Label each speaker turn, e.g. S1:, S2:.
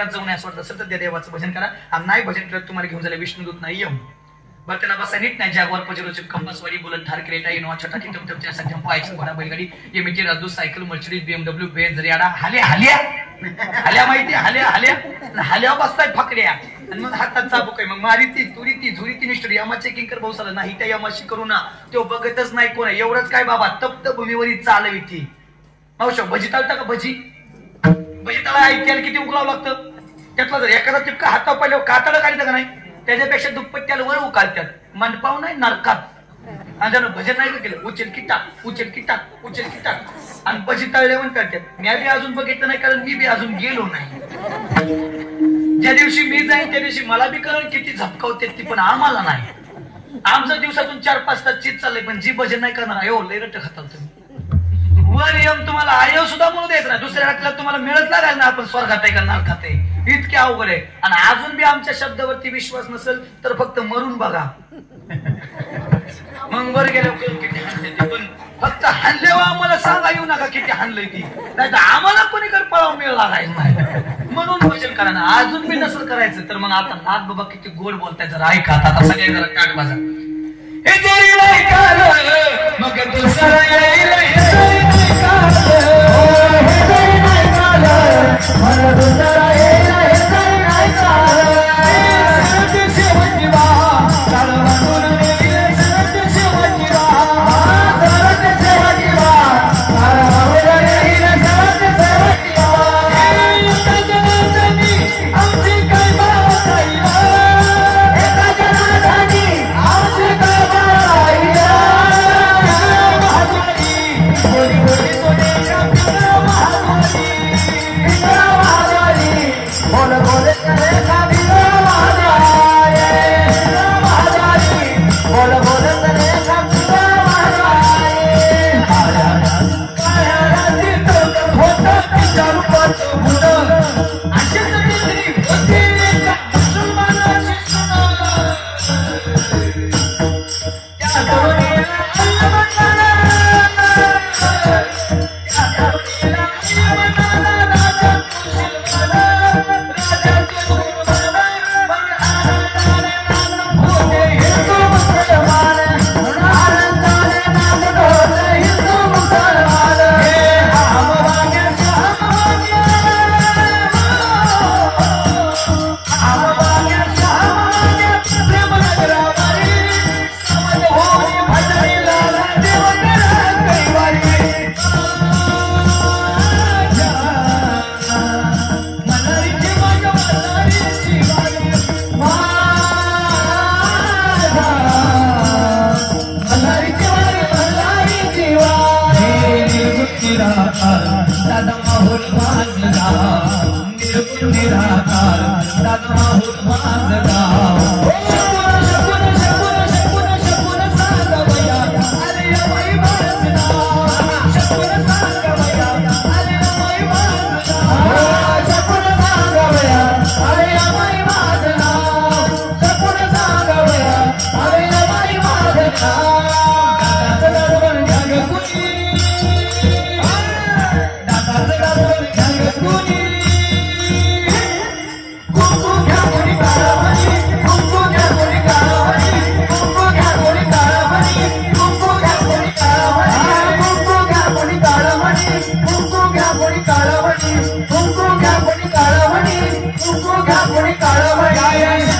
S1: जाऊन असं वाटतं सतत त्या देवाचं भजन करा आणि नाही भजन केलं तुम्हाला घेऊन जायला विष्णुदूत नाही येऊ बरं त्याला बसा नीट नाही जागवार पजेरोचे कंपासवाडी बुलट थार क्रेटा इनोवा छोटा टिटम टमच्या सध्या पायची घोडा बैलगाडी एमटी Rajdoot cycle Mercedes BMW Benz रियाडा हाल्या हाल्या हाल्या माहिती हाल्या हाल्या हाल्या बसताय फकड्या आणि मग हातात चाबूक आहे मग मारी ती तुरी ती झुरी ती निष्ठुरी यामा चेकिंग कर भाऊसाला नाही त्या यामाशी करू ना तो बघतच नाही कोण एवढंच काय बाबा तप्त भूमीवरी चालवी ती मावशा भजी चालता का भजी भजीताला ऐकायला किती उकलावं लागतं त्यातला जर एखादा टिपका हाता पहिले कातडं काढतं का नाही त्याच्यापेक्षा दुप्पट त्याला वर उकालतात मंडपाव नाही नरकात आणि त्यानं भजन नाही केलं उचल किटा उचल किटा उचल किटा आणि भजी तळल्यावर करतात मी बी अजून बघितलं नाही कारण मी बी अजून गेलो नाही ज्या दिवशी मी जाईन त्या दिवशी मला बी कळलं किती झपकावते ती पण आम्हाला नाही आमचं दिवसातून 4-5 तास चित चाललंय पण जी भजन नाही करणार अयो लय रट्ट खाताल तुम्ही वर यम तुम्हाला आयो सुद्धा म्हणू द्यायचं ना दुसऱ्या रात्रीला तुम्हाला मिळत लागाल ना आपण स्वर्गात आहे का नरकात आहे इतके अवघड आहे आणि अजून बी आमच्या शब्दावरती विश्वास नसेल तर फक्त मरून बघा मग वर गेल्यावर किती हाणले ते पण फक्त हाणल्यावर आम्हाला सांगा येऊ नका किती हाणलंय ती नाही तर आम्हाला कोणीकडे पळाव मिळ लागायचं नाही म्हणून भजन करा ना अजून बी नसेल करायचं तर मग आता नाथ बाबा किती गोड बोलताय जरा ऐका आता सगळे जरा काट बाजा हे जरी नाही काल मग दुसरा येईल
S2: काळवणी